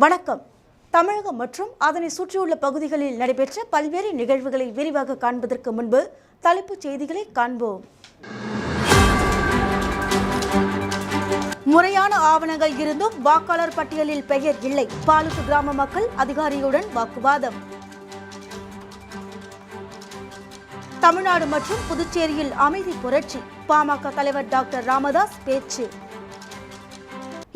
வணக்கம். தமிழகம் மற்றும் அதனை சுற்றியுள்ள பகுதிகளில் நடைபெற்ற பல்வேறு நிகழ்வுகளை விரிவாக காண்பதற்கு முன்பு தலைப்புச் செய்திகளை காண்போம். முறையான ஆவணங்கள் இருந்தும் வாக்காளர் பட்டியலில் பெயர் இல்லை. பாலூத்து கிராம மக்கள் அதிகாரியுடன் வாக்குவாதம். தமிழ்நாடு மற்றும் புதுச்சேரியில் அமைதி புரட்சி. பாமக தலைவர் டாக்டர் ராமதாஸ் பேச்சு.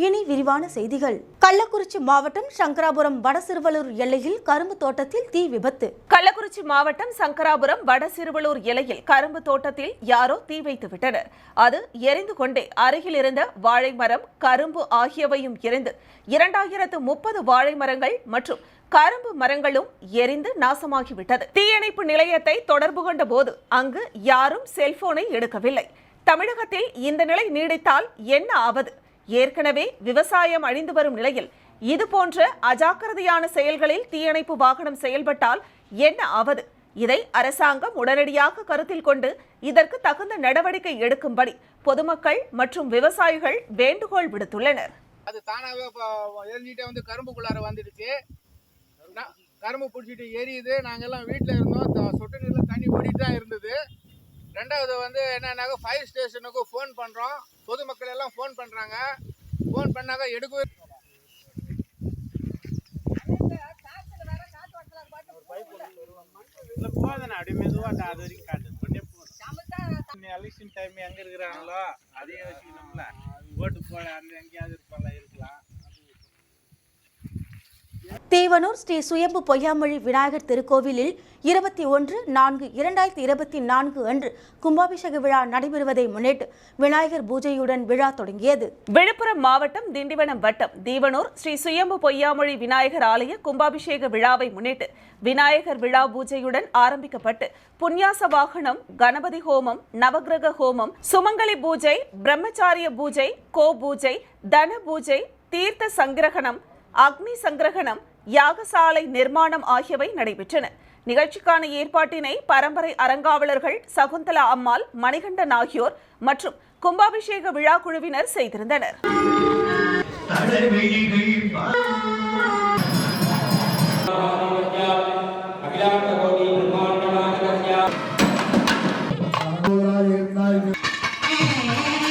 இனி விரிவான செய்திகள். கள்ளக்குறிச்சி மாவட்டம் சங்கராபுரம் வடசிறுவலூர் எல்லையில் கரும்பு தோட்டத்தில் தீ விபத்து. கள்ளக்குறிச்சி மாவட்டம் சங்கராபுரம் வடசிறுவலூர் எல்லையில் கரும்பு தோட்டத்தில் யாரோ தீ வைத்து விட்டனர். அது எரிந்து கொண்டே அருகில் இருந்த வாழை மரம், கரும்பு ஆகியவையும் எரிந்து 2030 வாழை மரங்கள் மற்றும் கரும்பு மரங்களும் எரிந்து நாசமாகிவிட்டது. தீயணைப்பு நிலையத்தை தொடர்பு கொண்ட போது அங்கு யாரும் செல்போனை எடுக்கவில்லை. தமிழகத்தில் இந்த நிலை நீடித்தால் என்ன ஆவது? ஏற்கனவே விவசாயம் அழிந்து வரும் நிலையில் இதுபோன்ற அஜாக்கிரதையான செயல்களில் தீயணைப்பு வாகனம் செயல்பட்டால் என்ன ஆவது? இதை அரசாங்கம் உடனடியாக கருத்தில் கொண்டு இதற்கு தகுந்த நடவடிக்கை எடுக்கும்படி பொதுமக்கள் மற்றும் விவசாயிகள் வேண்டுகோள் விடுத்துள்ளனர். அது தானாகவே எரிஞ்சிட்டே வந்து கரும்புக்குள்ளார வந்துடுச்சு. கரும்பு பிடிச்சிட்டு எரியுது. நாங்கெல்லாம் வீட்டில் இருந்தோம். சொட்டு நீரில் தண்ணி ஓடிட்டு தான் இருந்தது. ரெண்டாவது வந்து என்னன்னாக்க ஃபயர் ஸ்டேஷனுக்கு ஃபோன் பண்ணுறோம். பொதுமக்கள் எல்லாம் ஃபோன் பண்ணுறாங்க. ஃபோன் பண்ணாக்க எடுக்கவே போதுண்ணா. அப்படி மெதுவாக அது வரைக்கும் காட்டு எலெக்ஷன் டைம் எங்கே இருக்கிறாங்களோ அதையே வச்சுக்கணும்ல. ஓட்டு போட அந்த எங்கேயாவது இருக்கலாம். தேவனூர் ஸ்ரீ சுயம்பு பொய்யாமொழி விநாயகர் திருக்கோவிலில் 21/4/2024 அன்று கும்பாபிஷேக விழா நடைபெறுவதை முன்னிட்டு விநாயகர் பூஜையுடன் விழா தொடங்கியது. விழுப்புரம் மாவட்டம் திண்டிவனம் வட்டம் தேவனூர் ஸ்ரீ சுயம்பு பொய்யாமொழி விநாயகர் ஆலய கும்பாபிஷேக விழாவை முன்னிட்டு விநாயகர் விழா பூஜையுடன் ஆரம்பிக்கப்பட்டு புண்ணியாச வாகனம், கணபதி ஹோமம், நவகிரக ஹோமம், சுமங்கலி பூஜை, பிரம்மச்சாரிய பூஜை, கோ பூஜை, தன பூஜை, தீர்த்த சங்கிரகணம், அக்னி சங்கிரகணம், யாகசாலை நிர்மாணம் ஆகியவை நடைபெற்றன. நிகழ்ச்சிக்கான ஏற்பாட்டினை பரம்பரை அறங்காவலர்கள் சகுந்தலா அம்மாள், மணிகண்டன் ஆகியோர் மற்றும் கும்பாபிஷேக விழா குழுவினர் செய்திருந்தனர்.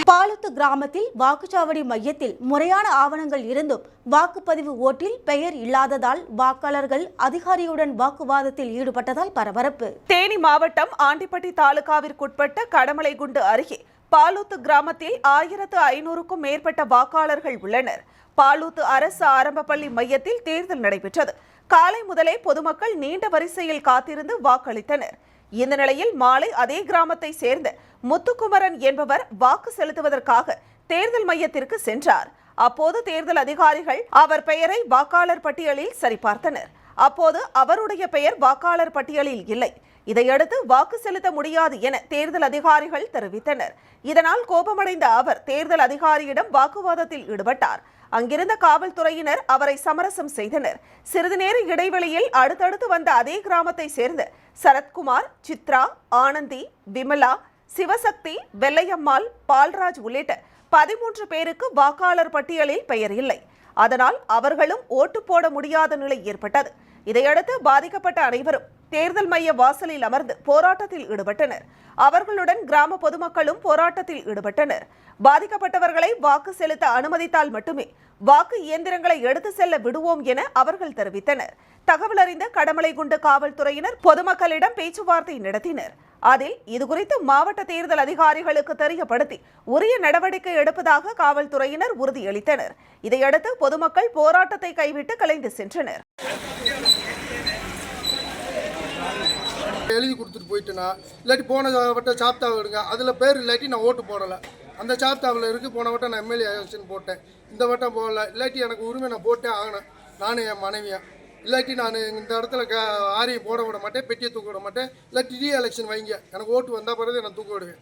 பாலூத்து கிராமத்தில் வாக்குச்சாவடி மையத்தில் முறையான ஆவணங்கள் இருந்தும் வாக்குப்பதிவு ஓட்டில் பெயர் இல்லாததால் வாக்காளர்கள் அதிகாரியுடன் வாக்குவாதத்தில் ஈடுபட்டதால் பரபரப்பு. தேனி மாவட்டம் ஆண்டிப்பட்டி தாலுகாவிற்குட்பட்ட கடமலைகுண்டு அருகே பாலூத்து கிராமத்தில் 1500க்கும் மேற்பட்ட வாக்காளர்கள் உள்ளனர். பாலூத்து அரசு ஆரம்ப பள்ளி மையத்தில் தேர்தல் நடைபெற்றது. காலை முதலே பொதுமக்கள் நீண்ட வரிசையில் காத்திருந்து வாக்களித்தனர். இந்த நிலையில் மாலை அதே கிராமத்தை சேர்ந்த முத்துக்குமரன் என்பவர் வாக்கு செலுத்துவதற்காக தேர்தல் மையத்திற்கு சென்றார். அப்போது தேர்தல் அதிகாரிகள் அவர் பெயரை வாக்காளர் பட்டியலில் சரிபார்த்தனர். அப்போது அவருடைய பெயர் வாக்காளர் பட்டியலில் இல்லை. இதையடுத்து வாக்கு செலுத்த முடியாது என தேர்தல் அதிகாரிகள் தெரிவித்தனர். இதனால் கோபமடைந்த அவர் தேர்தல் அதிகாரியிடம் வாக்குவாதத்தில் ஈடுபட்டார். அங்கிருந்த காவல்துறையினர் அவரை சமரசம் செய்தனர். சிறிது நேர இடைவெளியில் அடுத்தடுத்து வந்த அதே கிராமத்தை சேர்ந்த சரத்குமார், சித்ரா, ஆனந்தி, விமலா, சிவசக்தி, வெள்ளையம்மாள், பால்ராஜ் உள்ளிட்ட 13 பேருக்கு வாக்காளர் பட்டியலில் பெயர் இல்லை. அதனால் அவர்களும் ஓட்டு போட முடியாத நிலை ஏற்பட்டது. இதையடுத்து பாதிக்கப்பட்ட அனைவரும் தேர்தல் மைய வாசலில் அமர்ந்து போராட்டத்தில் ஈடுபட்டனர். அவர்களுடன் கிராம பொதுமக்களும் போராட்டத்தில் ஈடுபட்டனர். பாதிக்கப்பட்டவர்களை வாக்கு செலுத்த அனுமதித்தால் மட்டுமே வாக்கு இயந்திரங்களை எடுத்து செல்ல விடுவோம் என அவர்கள் தெரிவித்தனர். தகவல் அறிந்த கடமலைகுண்டு காவல்துறையினர் பொதுமக்களிடம் பேச்சுவார்த்தை நடத்தினர். அதில் இதுகுறித்து மாவட்ட தேர்தல் அதிகாரிகளுக்கு தெரியப்படுத்தி உரிய நடவடிக்கை எடுப்பதாக காவல்துறையினர் உறுதியளித்தனர். இதையடுத்து பொதுமக்கள் போராட்டத்தை கைவிட்டு கலைந்து சென்றனர். எழுதி கொடுத்துட்டு போயிட்டுனா இல்லாட்டி போன வட்டம் சாப்தாவை எடுங்க, அதில் பேர் இல்லாட்டி நான் ஓட்டு போடலை. அந்த சாப்தாவில் இருக்குது. போன வட்டம் நான் எம்எல்ஏ எலெக்ஷன் போட்டேன், இந்த வட்டம் போடல. இல்லாட்டி எனக்கு உரிமை நான் போட்டே ஆகணும், நானும் என் மனைவியும். இல்லாட்டி நான் இந்த இடத்துல ஆரியை போட விட மாட்டேன், பெட்டியை தூக்க விட மாட்டேன். இல்லாட்டி டி எலெக்ஷன் வைங்க, எனக்கு ஓட்டு வந்தால் பிறகு நான் தூக்க விடுவேன்.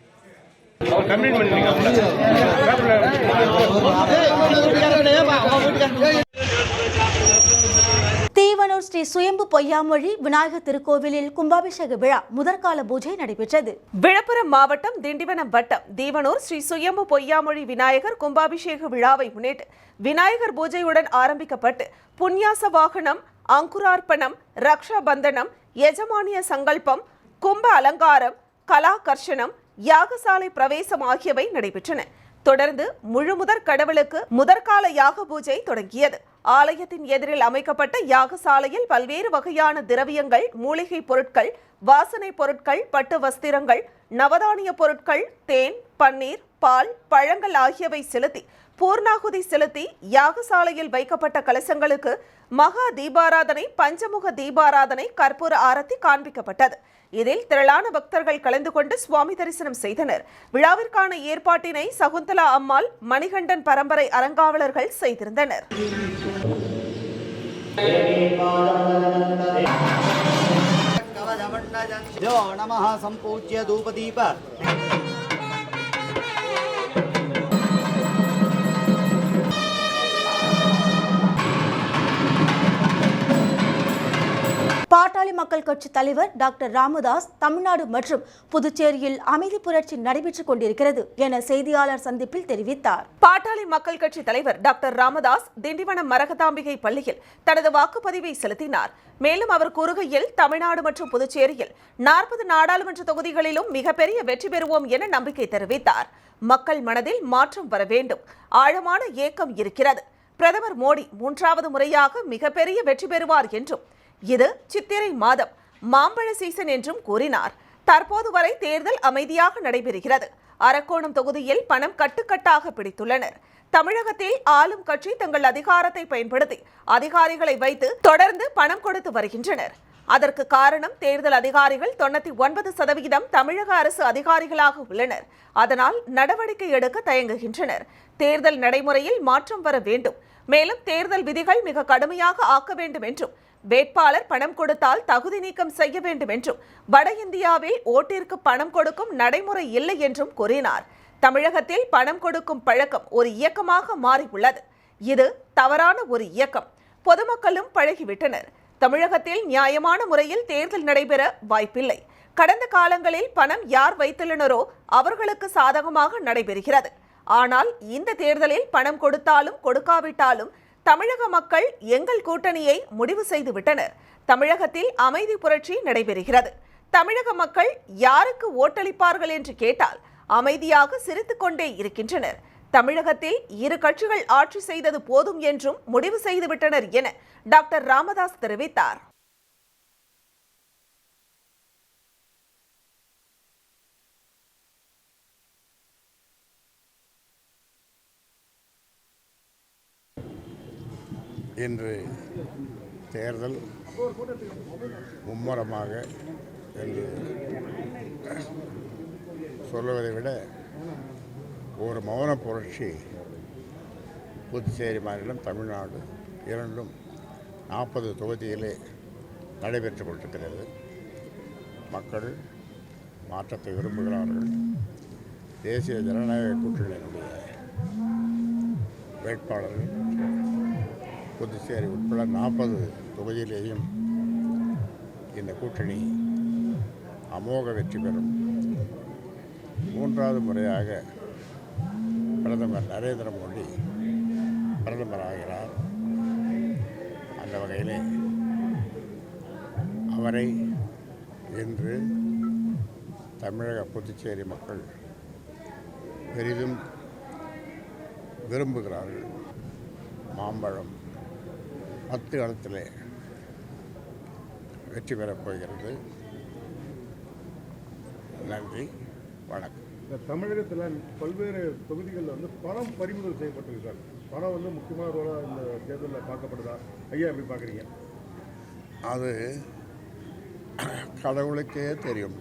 தேவனூர் ஸ்ரீ சுயம்பு பொய்யாமொழி விநாயகர் திருக்கோவிலில் கும்பாபிஷேக விழா முதற்கால பூஜை நடைபெற்றது. விழுப்புரம் மாவட்டம் திண்டிவனம் வட்டம் தீவனூர் ஸ்ரீ சுயம்பு பொய்யாமொழி விநாயகர் கும்பாபிஷேக விழாவை முன்னிட்டு விநாயகர் பூஜையுடன் ஆரம்பிக்கப்பட்டு புண்ணியாச வாகனம், அங்குரார்ப்பணம், ரக்ஷா பந்தனம், எஜமானிய சங்கல்பம், கும்ப அலங்காரம், கலாகர்ஷனம், யாகசாலை பிரவேசம் ஆகியவை நடைபெற்றன. தொடர்ந்து முழுமுதற் கடவுளுக்கு முதற்கால யாக பூஜை தொடங்கியது. ஆலயத்தின் எதிரில் அமைக்கப்பட்ட யாகசாலையில் பல்வேறு வகையான திரவியங்கள், மூலிகை பொருட்கள், வாசனை பொருட்கள், பட்டு வஸ்திரங்கள், நவதானிய பொருட்கள், தேன், பன்னீர், பால், பழங்கள் ஆகியவை செலுத்தி பூர்ணாகுதி செலுத்தி யாகசாலையில் வைக்கப்பட்ட கலசங்களுக்கு மகா தீபாராதனை, பஞ்சமுக தீபாராதனை, கற்பூர ஆரத்தி காண்பிக்கப்பட்டது. இதில் திரளான பக்தர்கள் கலந்து கொண்டு சுவாமி தரிசனம் செய்தனர். விழாவிற்கான ஏற்பாட்டினை சகுந்தலா அம்மாள், மணிகண்டன் பரம்பரை அறங்காவலர்கள் செய்திருந்தனர். நமஹ சம்பூஜ்ய தூபதீப பாட்டாளி மக்கள் கட்சி தலைவர் டாக்டர் ராமதாஸ் தமிழ்நாடு மற்றும் புதுச்சேரியில் அமைதி புரட்சி நடைபெற்றுக் கொண்டிருக்கிறது என செய்தியாளர் சந்திப்பில் தெரிவித்தார். பாட்டாளி மக்கள் கட்சி தலைவர் டாக்டர் ராமதாஸ் திண்டிவனம் மரகதாம்பிகை பள்ளியில் தனது வாக்குப்பதிவை செலுத்தினார். மேலும் அவர் கூறுகையில் தமிழ்நாடு மற்றும் புதுச்சேரியில் 40 நாடாளுமன்ற தொகுதிகளிலும் மிகப்பெரிய வெற்றி பெறுவோம் என நம்பிக்கை தெரிவித்தார். மக்கள் மனதில் மாற்றம் வர வேண்டும், ஆழமான ஏக்கம் இருக்கிறது. பிரதமர் மோடி 3வது முறையாக மிகப்பெரிய வெற்றி பெறுவார் என்றும் இது சித்திரை மாதம் மாம்பழ சீசன் என்றும் கூறினார். தற்போது வரை தேர்தல் அமைதியாக நடைபெறுகிறது. அரக்கோணம் தொகுதியில் பணம் கட்டுக்கட்டாக பிடித்துள்ளனர். தமிழகத்தில் ஆளும் கட்சி தங்கள் அதிகாரத்தை பயன்படுத்தி அதிகாரிகளை வைத்து தொடர்ந்து பணம் கொடுத்து வருகின்றனர். அதற்கு காரணம் தேர்தல் அதிகாரிகள் 99% தமிழக அரசு அதிகாரிகளாக உள்ளனர். அதனால் நடவடிக்கை எடுக்க தயங்குகின்றனர். தேர்தல் நடைமுறையில் மாற்றம் வர வேண்டும். மேலும் தேர்தல் விதிகள் மிக கடுமையாக ஆக்க வேண்டும் என்றும், வேட்பாளர் பணம் கொடுத்தால் தகுதி நீக்கம் செய்ய வேண்டும் என்றும், வட இந்தியாவில் ஓட்டிற்கு பணம் கொடுக்கும் நடைமுறை இல்லை என்றும் கூறினார். தமிழகத்தில் பணம் கொடுக்கும் பழக்கம் ஒரு இயக்கமாக மாறியுள்ளது. இது தவறான ஒரு இயக்கம். பொதுமக்களும் பழகிவிட்டனர். தமிழகத்தில் நியாயமான முறையில் தேர்தல் நடைபெற வாய்ப்பில்லை. கடந்த காலங்களில் பணம் யார் வைத்துள்ளனரோ அவர்களுக்கு சாதகமாக நடைபெறுகிறது. ஆனால் இந்த தேர்தலில் பணம் கொடுத்தாலும் கொடுக்காவிட்டாலும் தமிழக மக்கள் எங்கள் கூட்டணியை முடிவு செய்து விட்டனர். தமிழகத்தில் அமைதி புரட்சி நடைபெறுகிறது. தமிழக மக்கள் யாருக்கு ஓட்டளிப்பார்கள் என்று கேட்டால் அமைதியாக சிரித்துக் கொண்டே இருக்கின்றனர். தமிழகத்தில் இரு கட்சிகள் ஆட்சி செய்தது போதும் என்றும் முடிவு செய்துவிட்டனர் என டாக்டர் ராமதாஸ் தெரிவித்தார். இன்று தேர்தல் மும்முரமாக என்று சொல்லுவதை விட ஒரு மௌன புரட்சி புதுச்சேரி மாநிலம், தமிழ்நாடு இரண்டும் 40 தொகுதியிலே நடைபெற்று கொண்டிருக்கிறது. மக்கள் மாற்றத்தை விரும்புகிறார்கள். தேசிய ஜனநாயக கூட்டணியினுடைய வேட்பாளர்கள் புதுச்சேரி உட்பட 40 தொகுதியிலேயும் இந்த கூட்டணி அமோக வெற்றி பெறும். 3வது முறையாக பிரதமர் நரேந்திர மோடி பிரதமராகிறார். அந்த வகையிலே அவரை இன்று தமிழக புதுச்சேரி மக்கள் பெரிதும் விரும்புகிறார்கள். மாம்பழம் 10 இடத்திலே வெற்றி பெறப் போகிறது. நன்றி, வணக்கம். தமிழகத்தில் பல்வேறு தொகுதிகளில் வந்து பணம் பறிமுதல் செய்யப்பட்டிருக்கு சார். பணம் வந்து முக்கியமான ரோலாக இந்த தேர்தலில் பார்க்கப்படுதா? ஐயா எப்படி பார்க்குறீங்க? அது கடவுளுக்கே தெரியும்.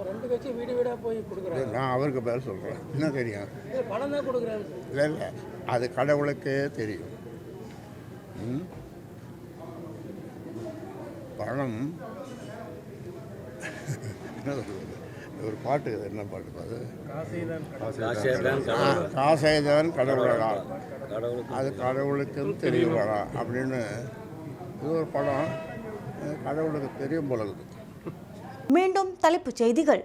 2 கட்சி வீடு வீடாக போய் கொடுக்குறாங்க. நான் அவருக்கு பேர் சொல்கிறேன், என்ன தெரியும்? பணம் தான் கொடுக்குறாரு. இல்லை, அது கடவுளுக்கே தெரியும். பணம் என்ன சொல்றது? ஒரு பாட்டு, என்ன பாட்டு அது? காசைதான் கடவுளடா, அது கடவுளுக்கும் தெரியுமாடா அப்படின்னு இது ஒரு படம். கடவுளுக்கு தெரியும் போல இருக்குது. மீண்டும் தலைப்புச் செய்திகள்.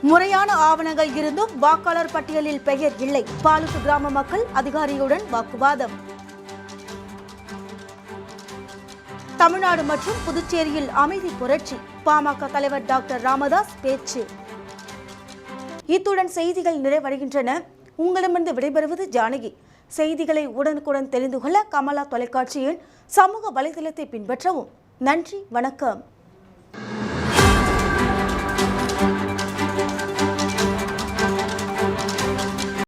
முறையான ஆவணங்கள் இருந்தும் வாக்காளர் பட்டியலில் பெயர் இல்லை. பாலூத்து கிராம மக்கள் அதிகாரியுடன் வாக்குவாதம். தமிழ்நாடு மற்றும் புதுச்சேரியில் அமைதி புரட்சி. பாமக தலைவர் டாக்டர் ராமதாஸ் பேச்சு. இத்துடன் செய்திகள் நிறைவடைகின்றன. உங்களிடமிருந்து விடைபெறுவது ஜானகி. செய்திகளை உடனுக்குடன் தெரிந்து கொள்ள கமலா தொலைக்காட்சியின் சமூக வலைதளத்தை பின்பற்றவும். நன்றி, வணக்கம்.